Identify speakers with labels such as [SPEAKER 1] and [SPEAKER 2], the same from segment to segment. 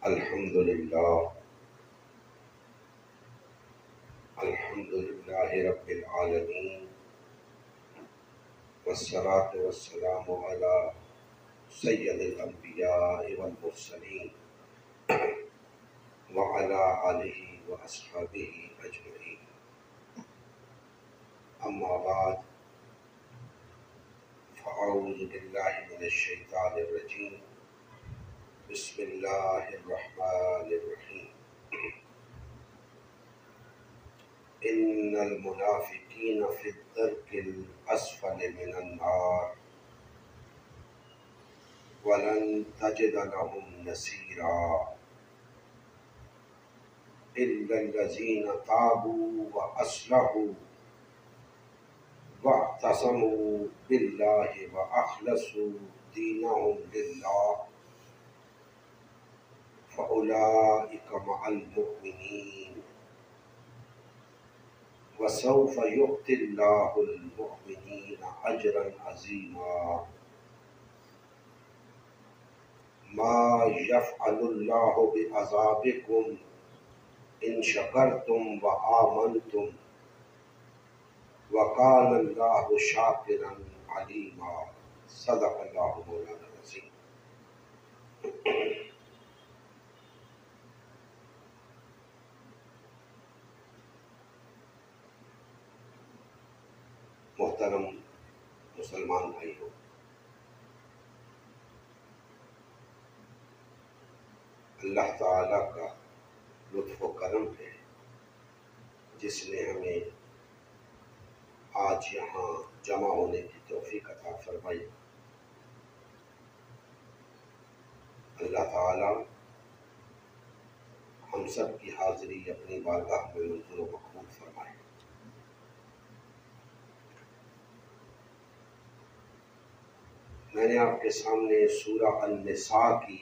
[SPEAKER 1] الحمدللہ رب العالمین والصلاة والسلام علی سید الانبیاء والمرسلین وعلی آلہ واصحابہ اجمعین، اما بعد فاعوذ باللہ من الشیطان الرجیم، بسم اللہ الرحمن الرحیم۔ ان المنافقین فی الدرک الاسفل من النار ولن تجد لهم نصیرا الا الذین تابوا واصلحوا واعتصموا باللہ واخلصوا دینهم للہ فاولئک مع المؤمنین وسوف یؤتی اللہ المؤمنین اجرا عظیما۔ ما یفعل اللہ بعذابکم ان شکرتم وآمنتم وکان اللہ شاکرا علیما۔ صدق اللہ مولانا العظیم۔ محترم مسلمان بھائیوں، اللہ تعالیٰ کا لطف و کرم ہے جس نے ہمیں آج یہاں جمع ہونے کی توفیق عطا فرمائی۔ اللہ تعالیٰ ہم سب کی حاضری اپنی بارگاہ میں منظور و مقبول فرمائے۔ میں نے آپ کے سامنے سورہ النساء کی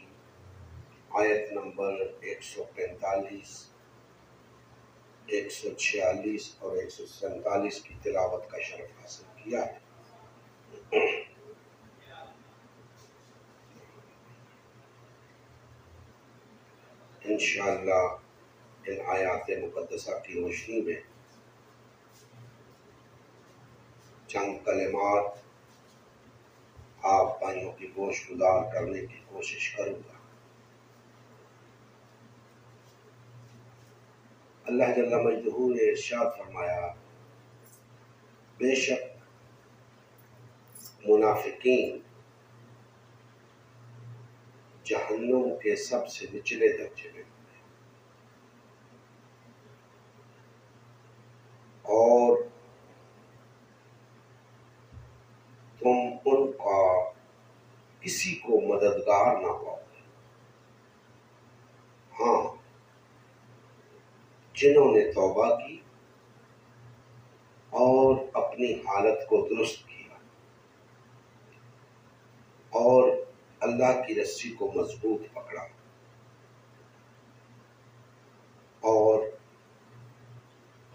[SPEAKER 1] آیت نمبر 145، 146 اور 147 کی تلاوت کا شرف حاصل کیا ہے۔ انشاءاللہ ان آیات مقدسہ کی روشنی میں چند کلمات آپ بھائیوں کی گوش گزار کرنے کی کوشش کروں گا۔ اللہ جل مجدہ نے ارشاد فرمایا، بے شک منافقین جہنم کے سب سے نچلے درجے میں ہیں اور تم ان کا کسی کو مددگار نہ پاؤ گے۔ ہاں، جنہوں نے توبہ کی اور اپنی حالت کو درست کیا اور اللہ کی رسی کو مضبوط پکڑا اور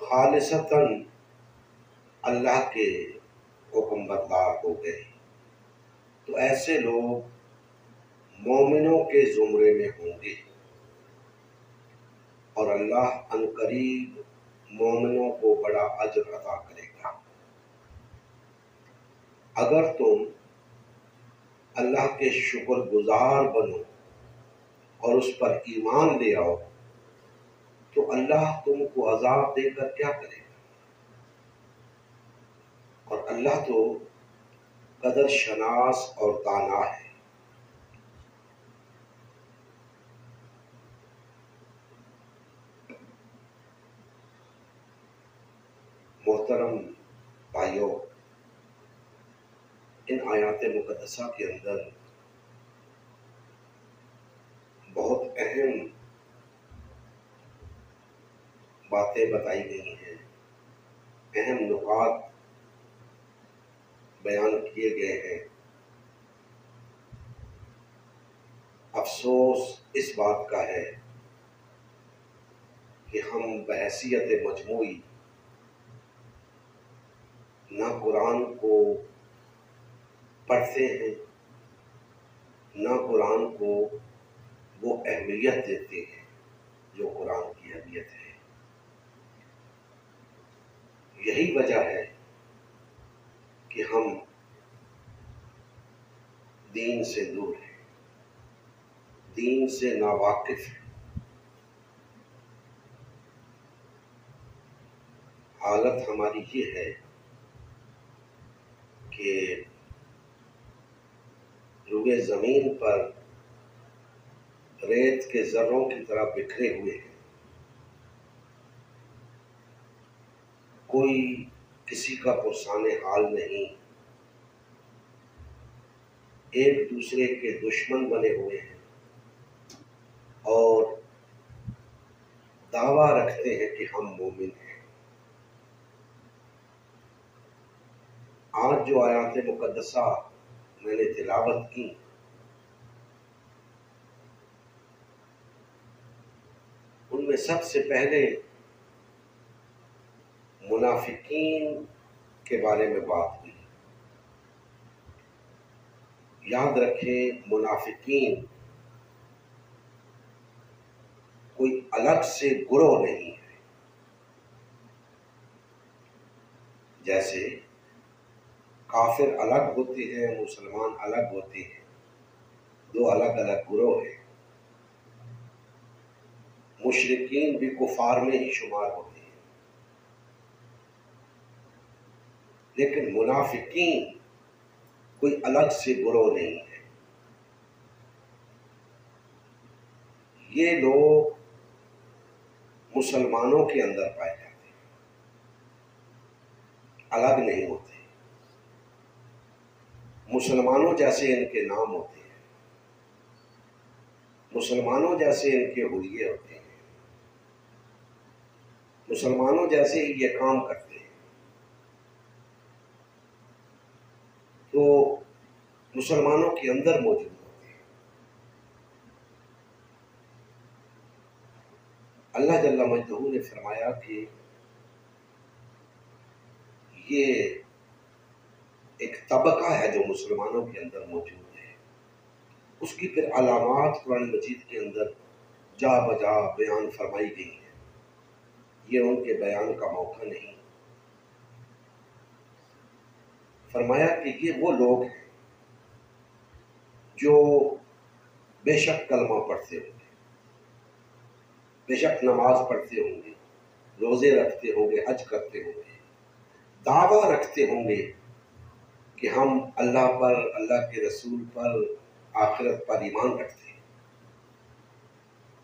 [SPEAKER 1] خالصتاً اللہ کے حکم بردار ہو گئے، تو ایسے لوگ مومنوں کے زمرے میں ہوں گے اور اللہ عنقریب مومنوں کو بڑا اجر عطا کرے گا۔ اگر تم اللہ کے شکر گزار بنو اور اس پر ایمان لے آؤ تو اللہ تم کو عذاب دے کر کیا کرے گا؟ اور اللہ تو قدر شناس اور دانا ہے۔ محترم بھائیوں، ان آیات مقدسہ کے اندر بہت اہم باتیں بتائی گئی ہیں، اہم نکات بیان کیے گئے ہیں۔ افسوس اس بات کا ہے کہ ہم بحیثیت مجموعی نہ قرآن کو پڑھتے ہیں، نہ قرآن کو وہ اہمیت دیتے ہیں جو قرآن کی اہمیت ہے۔ یہی وجہ ہے کہ ہم دین سے دور ہیں، دین سے ناواقف ہیں۔ حالت ہماری یہ ہے کہ روئے زمین پر ریت کے ذروں کی طرح بکھرے ہوئے ہیں، کوئی کسی کا پرسان حال نہیں، ایک دوسرے کے دشمن بنے ہوئے ہیں اور دعویٰ رکھتے ہیں کہ ہم مومن ہیں۔ آج جو آیات مقدسہ میں نے تلاوت کی، ان میں سب سے پہلے منافقین کے بارے میں بات ہوئی۔ یاد رکھیں، منافقین کوئی الگ سے گروہ نہیں ہے۔ جیسے کافر الگ ہوتے ہیں، مسلمان الگ ہوتے ہیں، دو الگ الگ گروہ ہیں۔ مشرکین بھی کفار میں ہی شمار ہوتے ہیں، لیکن منافقین کوئی الگ سے گروہ نہیں ہے۔ یہ لوگ مسلمانوں کے اندر پائے جاتے ہیں، الگ نہیں ہوتے۔ مسلمانوں جیسے ان کے نام ہوتے ہیں، مسلمانوں جیسے ان کے حلیے ہوتے ہیں، مسلمانوں جیسے ہی یہ کام کرتے ہیں۔ تو مسلمانوں کے اندر موجود ہوتے ہیں۔ اللہ جل مجدہ نے فرمایا کہ یہ ایک طبقہ ہے جو مسلمانوں کے اندر موجود ہے۔ اس کی پھر علامات قرآن مجید کے اندر جا بجا بیان فرمائی گئی ہیں، یہ ان کے بیان کا موقع نہیں۔ فرمایا کہ یہ وہ لوگ ہیں جو بے شک کلمہ پڑھتے ہوں گے، بے شک نماز پڑھتے ہوں گے، روزے رکھتے ہوں گے، حج کرتے ہوں گے، دعویٰ رکھتے ہوں گے کہ ہم اللہ پر، اللہ کے رسول پر، آخرت پر ایمان رکھتے ہیں،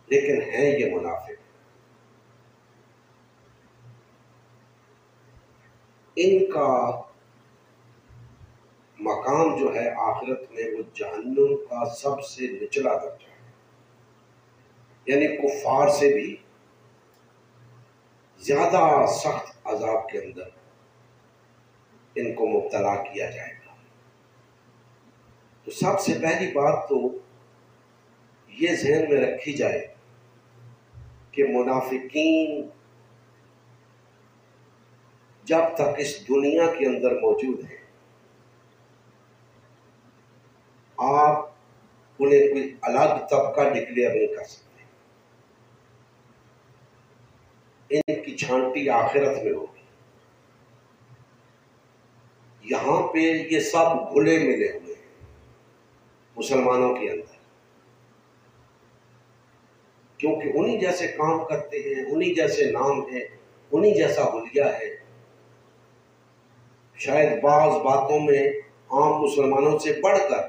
[SPEAKER 1] لیکن ہیں یہ منافق۔ ان کا مقام جو ہے آخرت میں وہ جہنم کا سب سے نچلا درجہ ہے، یعنی کفار سے بھی زیادہ سخت عذاب کے اندر ان کو مبتلا کیا جائے گا۔ تو سب سے پہلی بات تو یہ ذہن میں رکھی جائے کہ منافقین جب تک اس دنیا کے اندر موجود ہیں، آپ انہیں کوئی الگ طبقہ ڈکلیئر نہیں کر سکتے۔ ان کی چھانٹی آخرت میں ہوگی، یہاں پہ یہ سب گھلے ملے ہوئے ہیں مسلمانوں کے اندر، کیونکہ انہی جیسے کام کرتے ہیں، انہی جیسے نام ہیں، انہی جیسا حلیہ ہے۔ شاید بعض باتوں میں عام مسلمانوں سے بڑھ کر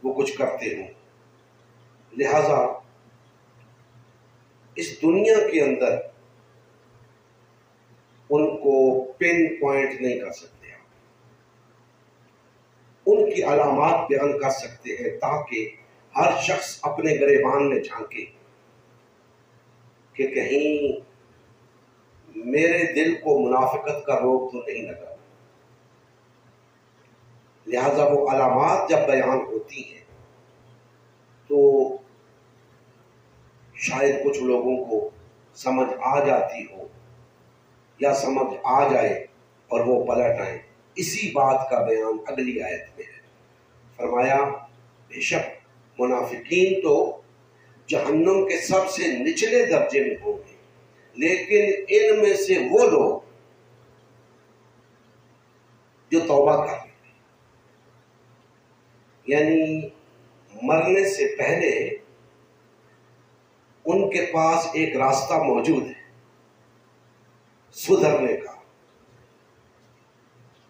[SPEAKER 1] وہ کچھ کرتے ہوں، لہذا اس دنیا کے اندر ان کو پن پوائنٹ نہیں کر سکتے، ان کی علامات بیان کر سکتے ہیں تاکہ ہر شخص اپنے گریبان میں جھانکے کہ کہیں میرے دل کو منافقت کا روگ تو نہیں لگا۔ لہذا وہ علامات جب بیان ہوتی ہیں تو شاید کچھ لوگوں کو سمجھ آ جاتی ہو یا سمجھ آ جائے اور وہ پلٹ آئیں۔ اسی بات کا بیان اگلی آیت میں ہے۔ فرمایا بے شک منافقین تو جہنم کے سب سے نچلے درجے میں ہوں گے، لیکن ان میں سے وہ لوگ جو توبہ کر لیں، یعنی مرنے سے پہلے ان کے پاس ایک راستہ موجود ہے سدھرنے کا،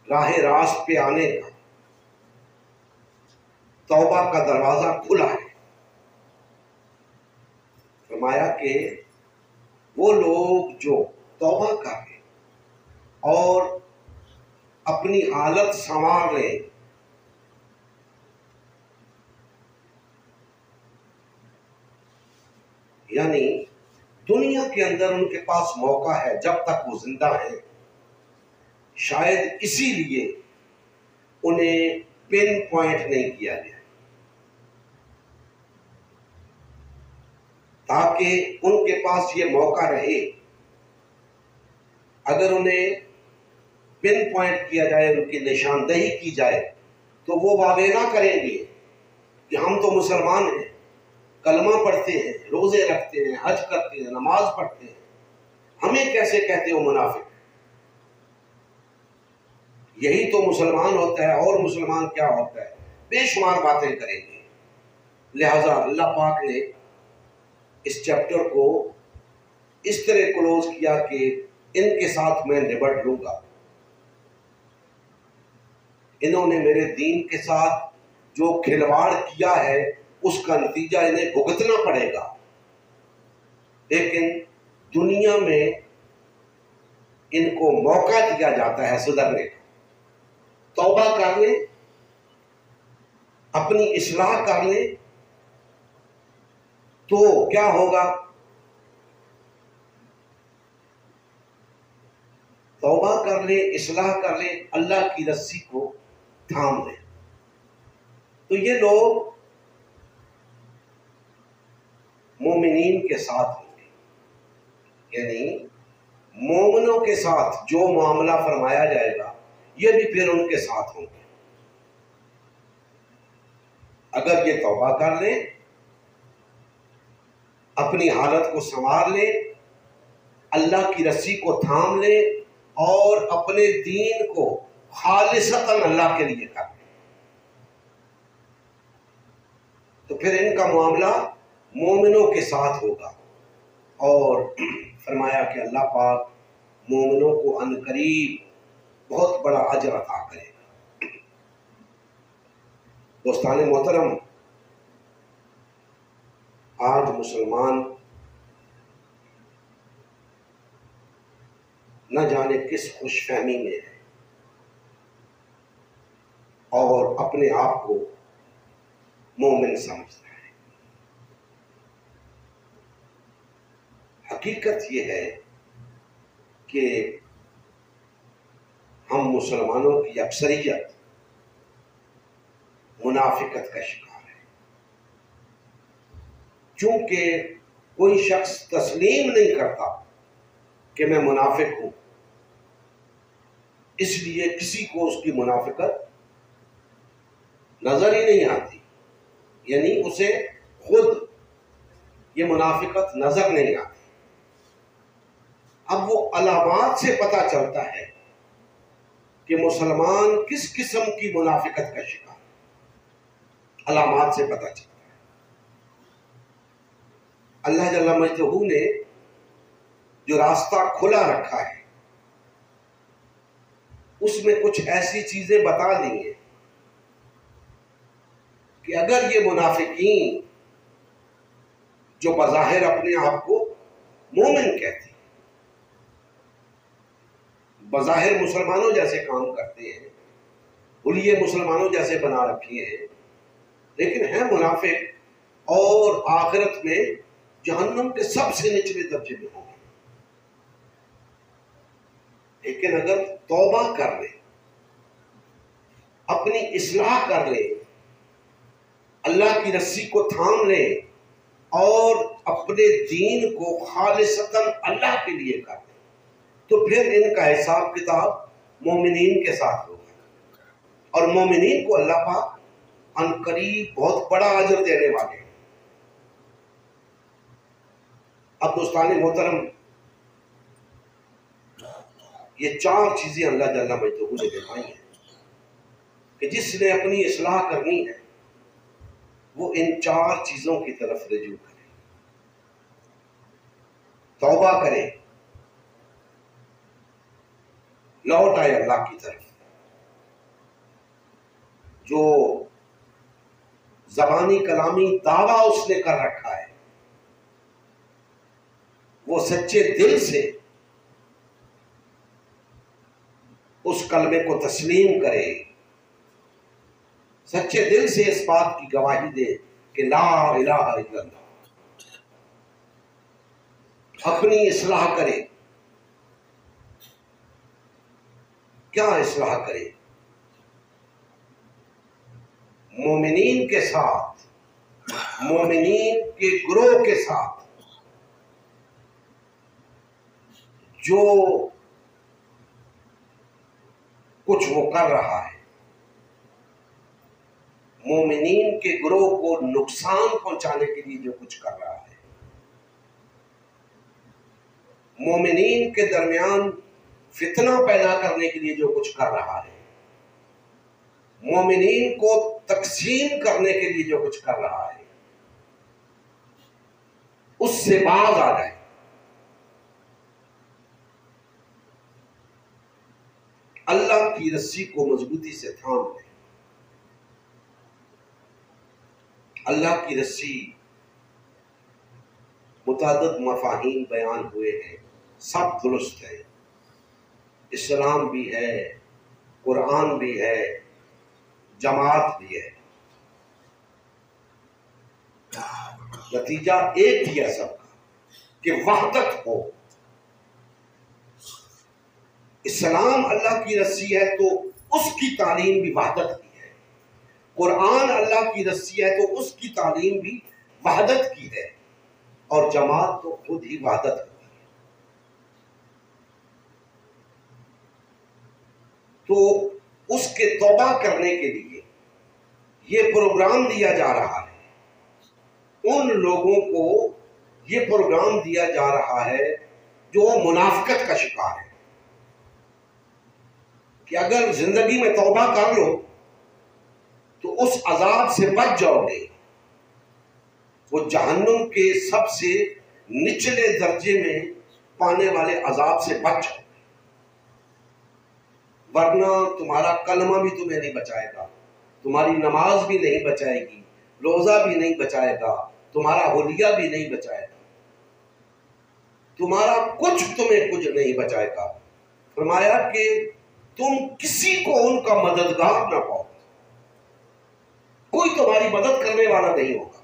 [SPEAKER 1] راہ راست پہ آنے کا، توبہ کا دروازہ کھلا ہے۔ فرمایا کہ وہ لوگ جو توبہ کر لیں اور اپنی حالت سنوار لیں، یعنی دنیا کے اندر ان کے پاس موقع ہے جب تک وہ زندہ ہیں، شاید اسی لیے انہیں پن پوائنٹ نہیں کیا گیا تاکہ ان کے پاس یہ موقع رہے۔ اگر انہیں پن پوائنٹ کیا جائے، ان کی نشاندہی کی جائے، تو وہ واویلا کریں گے کہ ہم تو مسلمان ہیں، کلمہ پڑھتے ہیں، روزے رکھتے ہیں، حج کرتے ہیں، نماز پڑھتے ہیں، ہمیں کیسے کہتے ہو منافق؟ یہی تو مسلمان ہوتا ہے، اور مسلمان کیا ہوتا ہے؟ بے شمار باتیں کریں گے۔ لہذا اللہ پاک نے اس چیپٹر کو اس طرح کلوز کیا کہ ان کے ساتھ میں نبٹ لوں گا، انہوں نے میرے دین کے ساتھ جو کھلواڑ کیا ہے اس کا نتیجہ انہیں بھگتنا پڑے گا، لیکن دنیا میں ان کو موقع دیا جاتا ہے سدھرنے کا۔ توبہ کر لیں، اپنی اصلاح کر لیں، تو کیا ہوگا؟ توبہ کر لیں، اصلاح کر لیں، اللہ کی رسی کو تھام لیں، تو یہ لوگ مومنین کے ساتھ ہوں گے، یعنی مومنوں کے ساتھ جو معاملہ فرمایا جائے گا یہ بھی پھر ان کے ساتھ ہوں گے۔ اگر یہ توبہ کر لیں، اپنی حالت کو سنوار لیں، اللہ کی رسی کو تھام لیں اور اپنے دین کو خالصتاً اللہ کے لیے کر لیں، تو پھر ان کا معاملہ مومنوں کے ساتھ ہوگا۔ اور فرمایا کہ اللہ پاک مومنوں کو عنقریب بہت بڑا اجر عطا کرے گا۔ دوستان محترم، آج مسلمان نہ جانے کس خوش فہمی میں ہے اور اپنے آپ کو مومن سمجھتا ہے۔ حقیقت یہ ہے کہ ہم مسلمانوں کی اکثریت منافقت کا شکار ہے، چونکہ کوئی شخص تسلیم نہیں کرتا کہ میں منافق ہوں، اس لیے کسی کو اس کی منافقت نظر ہی نہیں آتی، یعنی اسے خود یہ منافقت نظر نہیں آتی۔ اب وہ علامات سے پتہ چلتا ہے کہ مسلمان کس قسم کی منافقت کا شکار ہے، علامات سے پتہ چلتا ہے۔ اللہ جل مجدہ نے جو راستہ کھلا رکھا ہے اس میں کچھ ایسی چیزیں بتا دی ہیں کہ اگر یہ منافقین جو بظاہر اپنے آپ کو مومن کہتے ہیں، بظاہر مسلمانوں جیسے کام کرتے ہیں، حلیے مسلمانوں جیسے بنا رکھے ہیں، لیکن ہیں منافق اور آخرت میں جہنم کے سب سے نچلے درجے میں ہوں گے۔ لیکن اگر توبہ کر لیں، اپنی اصلاح کر لیں، اللہ کی رسی کو تھام لیں اور اپنے دین کو خالصتاً اللہ کے لیے کر لیں، تو پھر ان کا حساب کتاب مومنین کے ساتھ ہوگا، اور مومنین کو اللہ پاک عنقریب بہت بڑا اجر دینے والے ہیں۔ اب دوستان محترم، یہ 4 چیزیں اللہ جل مجدہ نے دکھائی ہیں کہ جس نے اپنی اصلاح کرنی ہے وہ ان 4 چیزوں کی طرف رجوع کرے، توبہ کرے، لوٹ آئے اللہ کی طرف، جو زبانی کلامی دعویٰ اس نے کر رکھا ہے وہ سچے دل سے اس کلمے کو تسلیم کرے، سچے دل سے اس بات کی گواہی دے کہ لا الہ الا اللہ، اپنی اصلاح کرے۔ کیا اصلاح کرے؟ مومنین کے ساتھ، مومنین کے گروہ کے ساتھ جو کچھ وہ کر رہا ہے، مومنین کے گروہ کو نقصان پہنچانے کے لیے جو کچھ کر رہا ہے، مومنین کے درمیان فتنہ پیدا کرنے کے لیے جو کچھ کر رہا ہے، مومنین کو تقسیم کرنے کے لیے جو کچھ کر رہا ہے، اس سے باز آ جائے۔ اللہ کی رسی کو مضبوطی سے تھام لیں۔ اللہ کی رسی متعدد مفاہیم بیان ہوئے ہیں، سب درست ہیں، اسلام بھی ہے، قرآن بھی ہے، جماعت بھی ہے، نتیجہ ایک ہی ہے سب کا کہ وحدت ہو۔ اسلام اللہ کی رسی ہے تو اس کی تعلیم بھی وحدت کی ہے، قرآن اللہ کی رسی ہے تو اس کی تعلیم بھی وحدت کی ہے، اور جماعت تو خود ہی وحدت ہے۔ تو اس کے توبہ کرنے کے لیے یہ پروگرام دیا جا رہا ہے، ان لوگوں کو یہ پروگرام دیا جا رہا ہے جو منافقت کا شکار ہے کہ اگر زندگی میں توبہ کر لو تو اس عذاب سے بچ جاؤ گے، وہ جہنم کے سب سے نچلے درجے میں پانے والے عذاب سے بچ جاؤ، ورنہ تمہارا کلمہ بھی تمہیں نہیں بچائے گا، تمہاری نماز بھی نہیں بچائے گی، روزہ بھی نہیں بچائے گا، تمہارا حلیہ بھی نہیں بچائے گا، تمہارا کچھ تمہیں کچھ نہیں بچائے گا۔ فرمایا کہ تم کسی کو ان کا مددگار نہ پاؤ، کوئی تمہاری مدد کرنے والا نہیں ہوگا،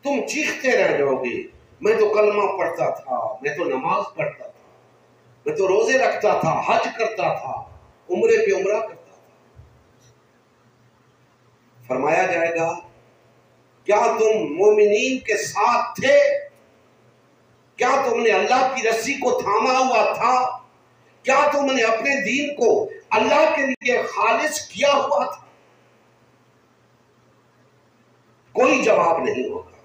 [SPEAKER 1] تم چیختے رہ جاؤ گے، میں تو کلمہ پڑھتا تھا، میں تو نماز پڑھتا تھا، میں تو روزے رکھتا تھا، حج کرتا تھا، عمرے پہ عمرہ کرتا تھا۔ فرمایا جائے گا کیا تم مومنین کے ساتھ تھے؟ کیا تم نے اللہ کی رسی کو تھاما ہوا تھا؟ کیا تم نے اپنے دین کو اللہ کے لیے خالص کیا ہوا تھا؟ کوئی جواب نہیں ہوگا،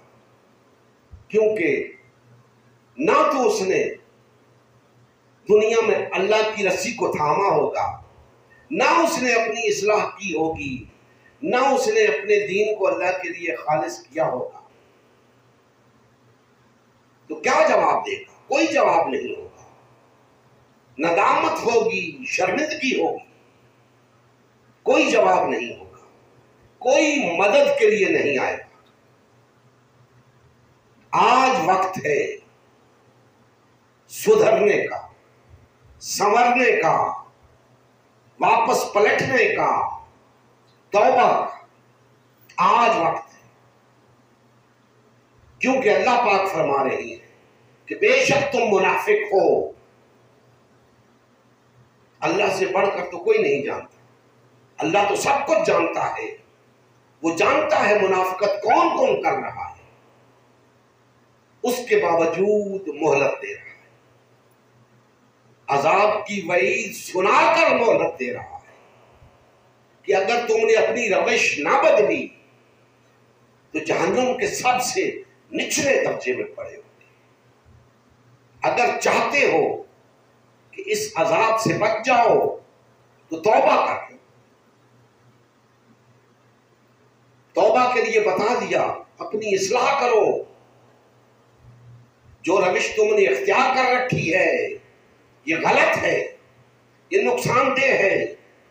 [SPEAKER 1] کیونکہ نہ تو اس نے دنیا میں اللہ کی رسی کو تھاما ہوگا، نہ اس نے اپنی اصلاح کی ہوگی، نہ اس نے اپنے دین کو اللہ کے لیے خالص کیا ہوگا، تو کیا جواب دے گا؟ کوئی جواب نہیں ہوگا، ندامت ہوگی، شرمندگی ہوگی، کوئی جواب نہیں ہوگا، کوئی مدد کے لیے نہیں آئے گا۔ آج وقت ہے سدھرنے کا، سنورنے کا، واپس پلٹنے کا، توبہ کا، آج وقت ہے، کیونکہ اللہ پاک فرما رہی ہے کہ بے شک تم منافق ہو، اللہ سے بڑھ کر تو کوئی نہیں جانتا، اللہ تو سب کچھ جانتا ہے، وہ جانتا ہے منافقت کون کون کر رہا ہے، اس کے باوجود مہلت دے رہا ہے، عذاب کی وعید سنا کر مہلت دے رہا ہے کہ اگر تم نے اپنی روش نہ بدلی تو جہنم کے سب سے نچلے درجے میں پڑے ہوگے۔ اگر چاہتے ہو کہ اس عذاب سے بچ جاؤ تو توبہ کر لو. توبہ کے لیے بتا دیا اپنی اصلاح کرو. جو روش تم نے اختیار کر رکھی ہے یہ غلط ہے، یہ نقصان دہ ہے،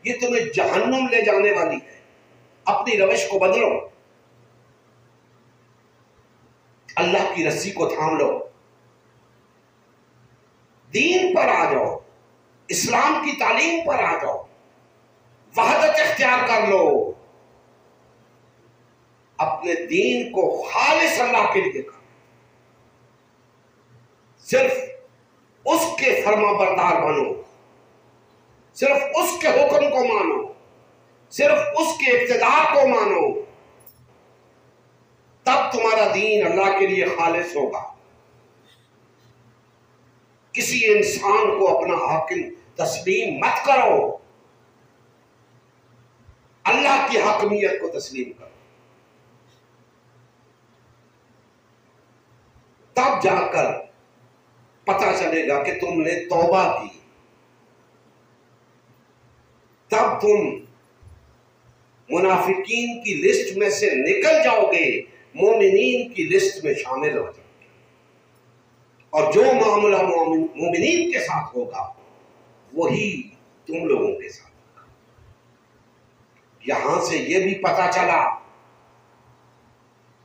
[SPEAKER 1] یہ تمہیں جہنم لے جانے والی ہے. اپنی روش کو بدلو، اللہ کی رسی کو تھام لو، دین پر آ جاؤ، اسلام کی تعلیم پر آ جاؤ، وحدت اختیار کر لو، اپنے دین کو خالص اللہ کے لیے کرو، صرف اس کے فرما بردار بنو، صرف اس کے حکم کو مانو، صرف اس کے اقتدار کو مانو، تب تمہارا دین اللہ کے لیے خالص ہوگا. کسی انسان کو اپنا حاکم تسلیم مت کرو، اللہ کی حاکمیت کو تسلیم کرو. تب جا کر پتہ چلے گا کہ تم نے توبہ کی، تب تم منافقین کی لسٹ میں سے نکل جاؤ گے، مومنین کی لسٹ میں شامل ہو جاؤ گے. اور جو معاملہ مومنین کے ساتھ ہوگا وہی تم لوگوں کے ساتھ ہوگا. یہاں سے یہ بھی پتہ چلا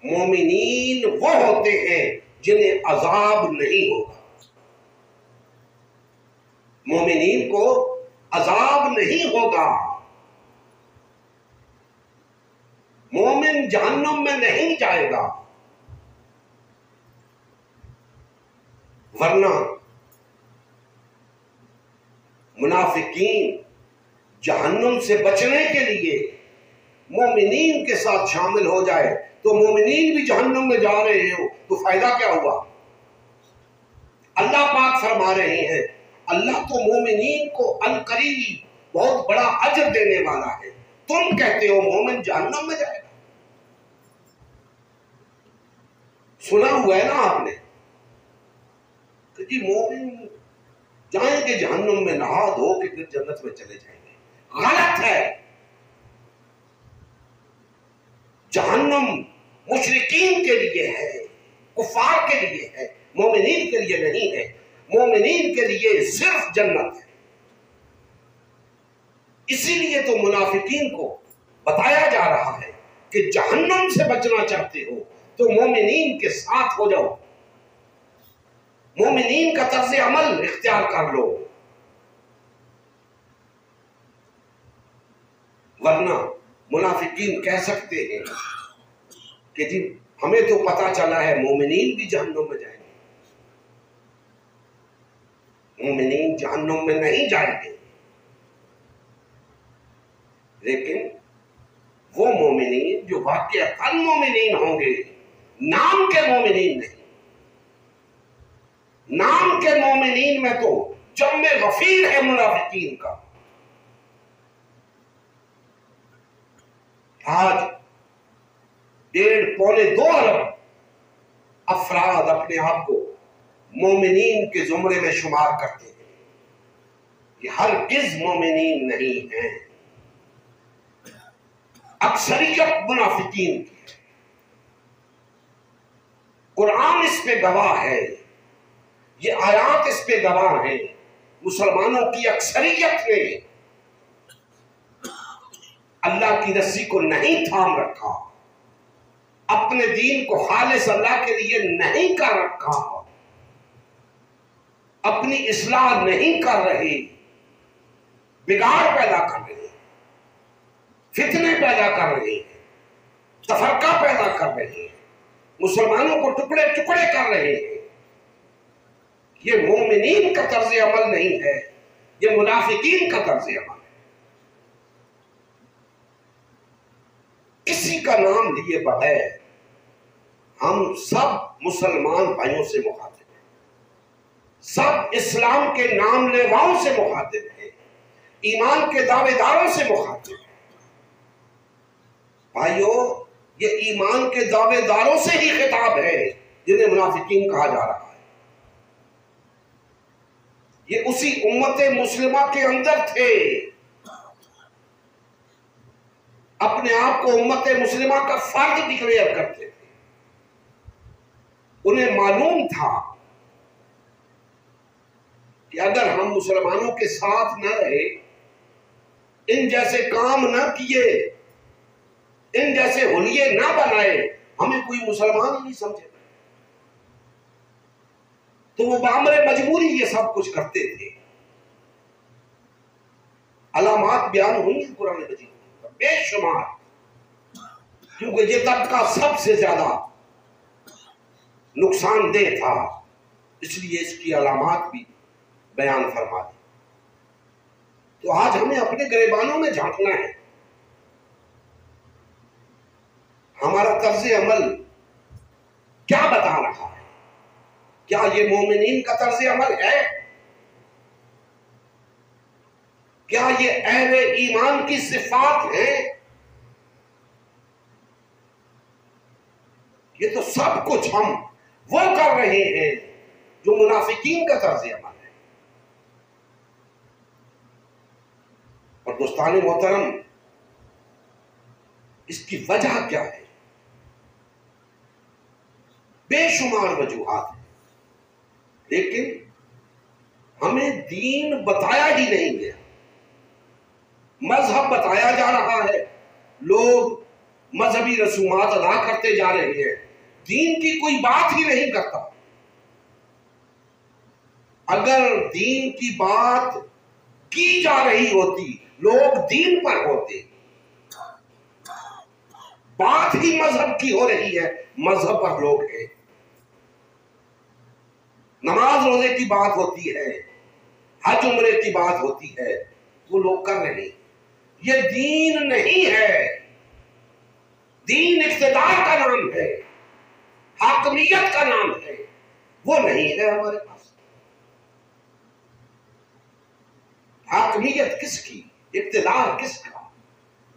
[SPEAKER 1] مومنین وہ ہوتے ہیں جنہیں عذاب نہیں ہوگا. مومنین کو عذاب نہیں ہوگا، مومن جہنم میں نہیں جائے گا. ورنہ منافقین جہنم سے بچنے کے لیے مومنین کے ساتھ شامل ہو جائے تو مومنین بھی جہنم میں جا رہے ہو تو فائدہ کیا ہوا؟ اللہ پاک فرما رہے ہیں اللہ تو مومنین کو عنقریب بہت بڑا اجر دینے والا ہے، تم کہتے ہو مومن جہنم میں جائے گا. سنا ہوا ہے نا آپ نے کہ جی مومن جائیں گے جہنم میں، نہا دھو کے پھر جنت میں چلے جائیں گے. غلط ہے. جہنم مشرکین کے لیے ہے، کفار کے لیے ہے، مومنین کے لیے نہیں ہے. مومنین کے لیے صرف جنت ہے. اسی لیے تو منافقین کو بتایا جا رہا ہے کہ جہنم سے بچنا چاہتے ہو تو مومنین کے ساتھ ہو جاؤ، مومنین کا طرز عمل اختیار کر لو. ورنہ منافقین کہہ سکتے ہیں کہ جی ہمیں تو پتا چلا ہے مومنین بھی جہنم میں جائیں گے. مومنین جہنم میں نہیں جائیں گے، لیکن وہ مومنین جو واقعتاً مومنین ہوں گے، نام کے مومنین نہیں. نام کے مومنین میں تو جمع غفیر ہے منافقین کا. آج 1.5-2 ارب افراد اپنے آپ کو مومنین کے زمرے میں شمار کرتے ہیں. یہ ہرگز مومنین نہیں ہیں، اکثریت منافقین کی ہے. قرآن اس پہ گواہ ہے، یہ آیات اس پہ گواہ ہیں. مسلمانوں کی اکثریت نے اللہ کی رسی کو نہیں تھام رکھا، اپنے دین کو خالص اللہ کے لیے نہیں کر رکھا، اپنی اصلاح نہیں کر رہے، بگاڑ پیدا کر رہے، فتنے پیدا کر رہے ہیں، تفرقہ پیدا کر رہے ہیں، مسلمانوں کو ٹکڑے ٹکڑے کر رہے ہیں. یہ مومنین کا طرز عمل نہیں ہے، یہ منافقین کا طرز عمل ہے. کسی کا نام لیے بغیر ہم سب مسلمان بھائیوں سے مخاطب ہیں، سب اسلام کے نام لیواؤں سے مخاطب ہیں، ایمان کے دعوے داروں سے مخاطب ہیں. بھائیو یہ ایمان کے دعوے داروں سے ہی خطاب ہے جنہیں منافقین کہا جا رہا ہے. یہ اسی امت مسلمہ کے اندر تھے، اپنے آپ کو امت مسلمہ کا فرد ڈکلیئر کرتے تھے۔ انہیں معلوم تھا کہ اگر ہم مسلمانوں کے ساتھ نہ رہے، ان جیسے کام نہ کیے، ان جیسے حلیے نہ بنائے، ہمیں کوئی مسلمان ہی نہیں سمجھے۔ تو وہ بامر مجبوری یہ سب کچھ کرتے تھے۔ علامات بیان ہوئی ہیں قرآن مجید میں بے شمار، کیونکہ یہ طبقہ سب سے زیادہ نقصان دہ تھا، اس لیے اس کی علامات بھی بیان فرما دی۔ تو آج ہمیں اپنے گریبانوں میں جھانکنا ہے، ہمارا طرز عمل کیا بتا رہا ہے؟ کیا یہ مومنین کا طرز عمل ہے؟ کیا یہ اہل ایمان کی صفات ہیں؟ یہ تو سب کچھ ہم وہ کر رہے ہیں جو منافقین کا طرز عمل ہے۔ اور دوستان محترم، اس کی وجہ کیا ہے؟ بے شمار وجوہات ہیں، لیکن ہمیں دین بتایا ہی نہیں گیا، مذہب بتایا جا رہا ہے، لوگ مذہبی رسومات ادا کرتے جا رہے ہیں، دین کی کوئی بات ہی نہیں کرتا۔ اگر دین کی بات کی جا رہی ہوتی، لوگ دین پر ہوتے، بات ہی مذہب کی ہو رہی ہے، مذہب پر لوگ ہیں۔ نماز روزے کی بات ہوتی ہے، حج عمرے کی بات ہوتی ہے، وہ لوگ کر رہے ہیں۔ یہ دین نہیں ہے، دین اقتدار کا نام ہے، حاکمیت کا نام ہے، وہ نہیں ہے ہمارے پاس۔ حاکمیت کس کی؟ اقتدار کس کا؟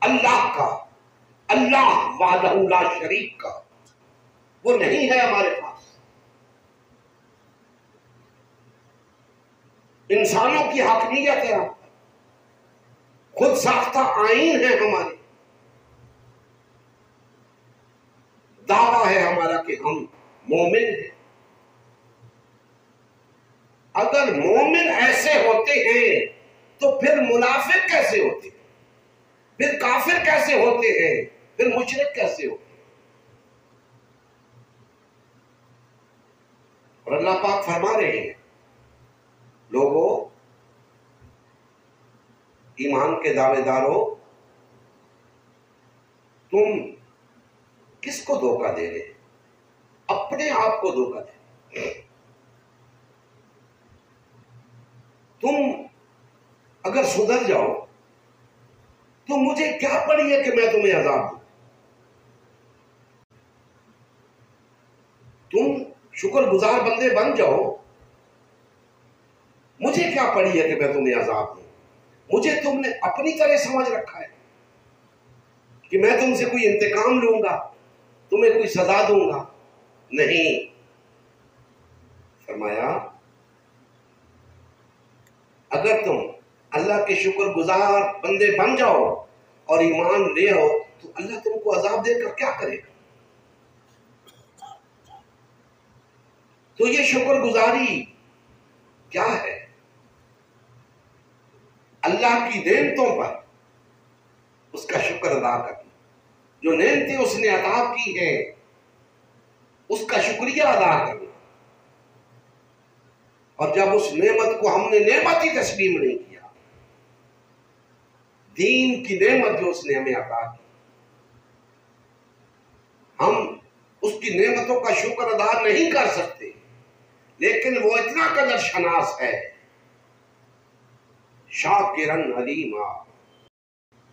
[SPEAKER 1] اللہ کا، اللہ وحدہ لا شریک کا، وہ نہیں ہے ہمارے پاس۔ انسانوں کی حاکمیت ہے، خود ساختہ آئین ہے ہمارے، دعویٰ ہے ہمارا کہ ہم مومن ہیں۔ اگر مومن ایسے ہوتے ہیں تو پھر منافق کیسے ہوتے ہیں؟ پھر کافر کیسے ہوتے ہیں؟ پھر مشرک کیسے ہوتے ہیں؟ اور اللہ پاک فرما رہے ہیں، لوگوں، ایمان کے دعوے داروں، تم کس کو دھوکہ دے رہے؟ اپنے آپ کو دھوکہ دے۔ تم اگر سدھر جاؤ تو مجھے کیا پڑی ہے کہ میں تمہیں عذاب دوں؟ تم شکر گزار بندے بن جاؤ، مجھے کیا پڑی ہے کہ میں تمہیں عذاب دوں؟ مجھے تم نے اپنی طرح سمجھ رکھا ہے کہ میں تم سے کوئی انتقام لوں گا، تمہیں کوئی سزا دوں گا؟ نہیں، فرمایا اگر تم اللہ کے شکر گزار بندے بن جاؤ اور ایمان لے آؤ تو اللہ تم کو عذاب دے کر کیا کرے گا؟ تو یہ شکر گزاری کیا ہے؟ اللہ کی نعمتوں پر اس کا شکر ادا کرنا، جو نعمتیں اس نے عطا کی ہیں اس کا شکریہ ادا کرنا، اور جب اس نعمت کو ہم نے نعمت ہی تسلیم نہیں کیا، دین کی نعمت جو اس نے ہمیں عطا کی، ہم اس کی نعمتوں کا شکر ادا نہیں کر سکتے، لیکن وہ اتنا قدر شناس ہے، شاکرن علیما،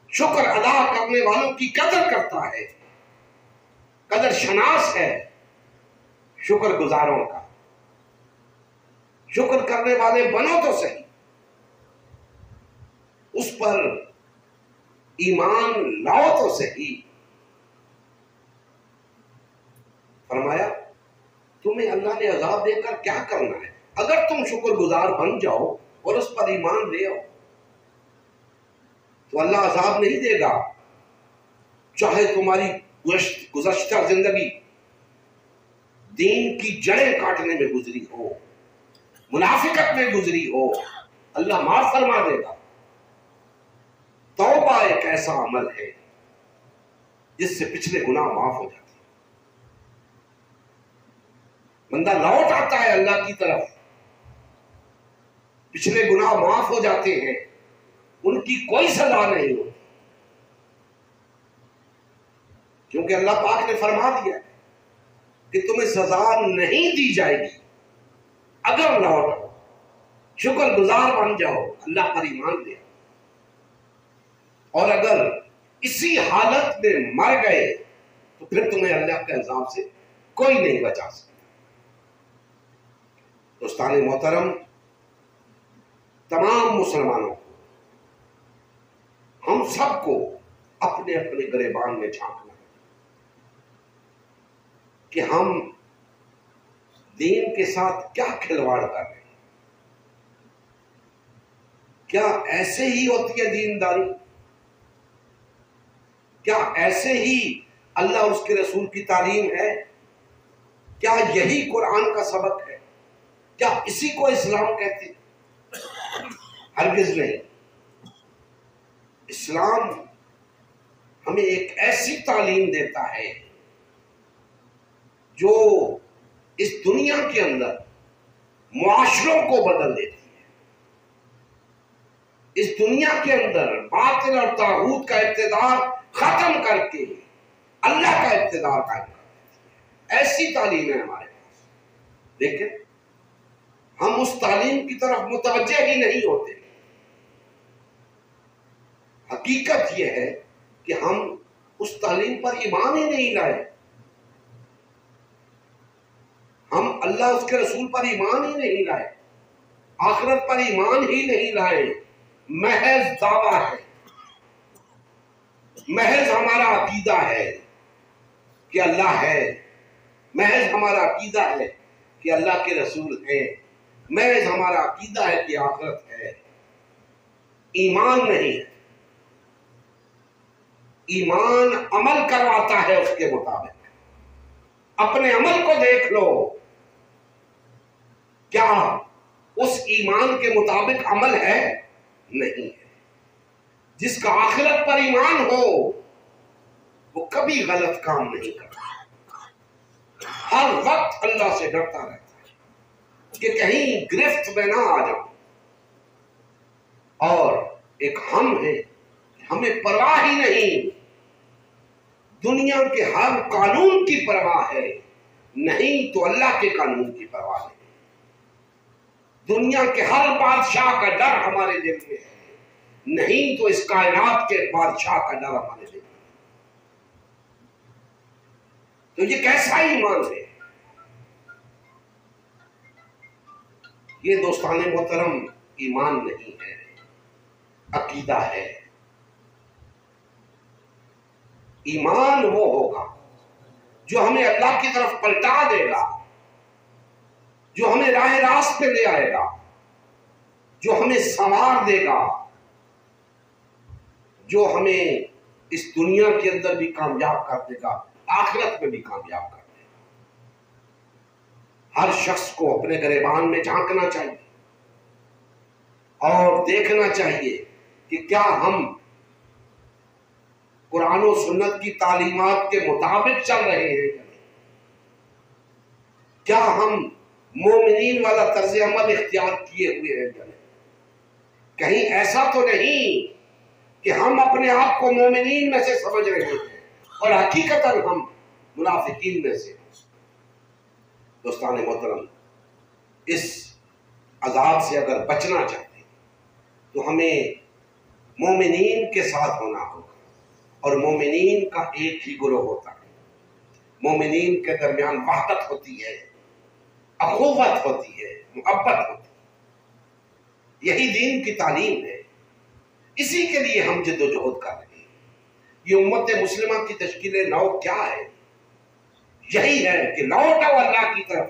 [SPEAKER 1] شکر ادا کرنے والوں کی قدر کرتا ہے، قدر شناس ہے شکر گزاروں کا۔ شکر کرنے والے بنو تو صحیح، اس پر ایمان لاؤ تو صحیح۔ فرمایا تمہیں اللہ نے عذاب دے کر کیا کرنا ہے؟ اگر تم شکر گزار بن جاؤ اور اس پر ایمان لے آؤ تو اللہ عذاب نہیں دے گا. چاہے تمہاری گزشتہ زندگی دین کی جڑیں کاٹنے میں گزری ہو، منافقت میں گزری ہو، اللہ معاف فرما دے گا. توبہ ایک ایسا عمل ہے جس سے پچھلے گناہ معاف ہو جاتے ہیں. بندہ لوٹ آتا ہے اللہ کی طرف، پچھلے گناہ معاف ہو جاتے ہیں، ان کی کوئی سزا نہیں ہوتی، کیونکہ اللہ پاک نے فرما دیا کہ تمہیں سزا نہیں دی جائے گی اگر لوٹو، شکر گزار بن جاؤ، اللہ پر ایمان لے. اور اگر اسی حالت میں مر گئے تو پھر تمہیں اللہ کے عذاب سے کوئی نہیں بچا سکتا. دوستان محترم، تمام مسلمانوں کو، ہم سب کو اپنے اپنے گریبان میں جھانکنا ہے کہ ہم دین کے ساتھ کیا کھلواڑ کر رہے ہیں. کیا ایسے ہی ہوتی ہے دینداری؟ کیا ایسے ہی اللہ اور اس کے رسول کی تعلیم ہے؟ کیا یہی قرآن کا سبق ہے؟ کیا اسی کو اسلام کہتے ہیں؟ ہرگز نہیں. اسلام ہمیں ایک ایسی تعلیم دیتا ہے جو اس دنیا کے اندر معاشروں کو بدل دیتی ہے. اس دنیا کے اندر باطل اور طاغوت کا اقتدار ختم کر کے اللہ کا اقتدار قائم کر دیتی ہے. ایسی تعلیم ہے ہمارے پاس، لیکن ہم اس تعلیم کی طرف متوجہ ہی نہیں ہوتے. حقیقت یہ ہے کہ ہم اس تعلیم پر ایمان ہی نہیں لائے، ہم اللہ اس کے رسول پر ایمان ہی نہیں لائے، آخرت پر ایمان ہی نہیں لائے. محض دعویٰ ہے، محض ہمارا عقیدہ ہے کہ اللہ ہے، محض ہمارا عقیدہ ہے کہ اللہ کے رسول ہیں، محض ہمارا عقیدہ ہے کہ آخرت ہے. ایمان نہیں ہے. ایمان عمل کرواتا ہے اس کے مطابق. اپنے عمل کو دیکھ لو، کیا اس ایمان کے مطابق عمل ہے؟ نہیں ہے. جس کا آخرت پر ایمان ہو وہ کبھی غلط کام نہیں کرتا، ہر وقت اللہ سے ڈرتا رہتا ہے کہ کہیں گرفت میں نہ آ جاؤں. اور ایک ہم ہے، ہمیں پرواہ ہی نہیں، دنیا کے ہر قانون کی پرواہ ہے، نہیں تو اللہ کے قانون کی پرواہ ہے. دنیا کے ہر بادشاہ کا ڈر ہمارے دل میں ہے، نہیں تو اس کائنات کے بادشاہ کا ڈر ہمارے دل میں. تو یہ کیسا ایمان ہے؟ یہ دوستان محترم ایمان نہیں ہے، عقیدہ ہے. ایمان وہ ہوگا جو ہمیں اللہ کی طرف پلٹا دے گا، جو ہمیں راہ راست پہ لے آئے گا، جو ہمیں سنوار دے گا، جو ہمیں اس دنیا کے اندر بھی کامیاب کر دے گا، آخرت میں بھی کامیاب کر دے گا. ہر شخص کو اپنے گریبان میں جھانکنا چاہیے اور دیکھنا چاہیے کہ کیا ہم قرآن و سنت کی تعلیمات کے مطابق چل رہے ہیں، کیا ہم مومنین والا طرز عمل اختیار کیے ہوئے ہیں. کہیں ایسا تو نہیں کہ ہم اپنے آپ کو مومنین میں سے سمجھ رہے ہیں اور حقیقتاً ہم منافقین میں سے. دوستان محترم، اس عذاب سے اگر بچنا چاہتے ہیں تو ہمیں مومنین کے ساتھ ہونا ہوگا، اور مومنین کا ایک ہی گروہ ہوتا ہے. مومنین کے درمیان وحدت ہوتی ہے، اخوت ہوتی ہے، محبت ہوتی ہے. یہی دین کی تعلیم ہے، اسی کے لیے ہم جد و جہد کر رہے ہیں. یہ امت مسلمہ کی تشکیل نو کیا ہے؟ یہی ہے کہ لوٹو اللہ کی طرف،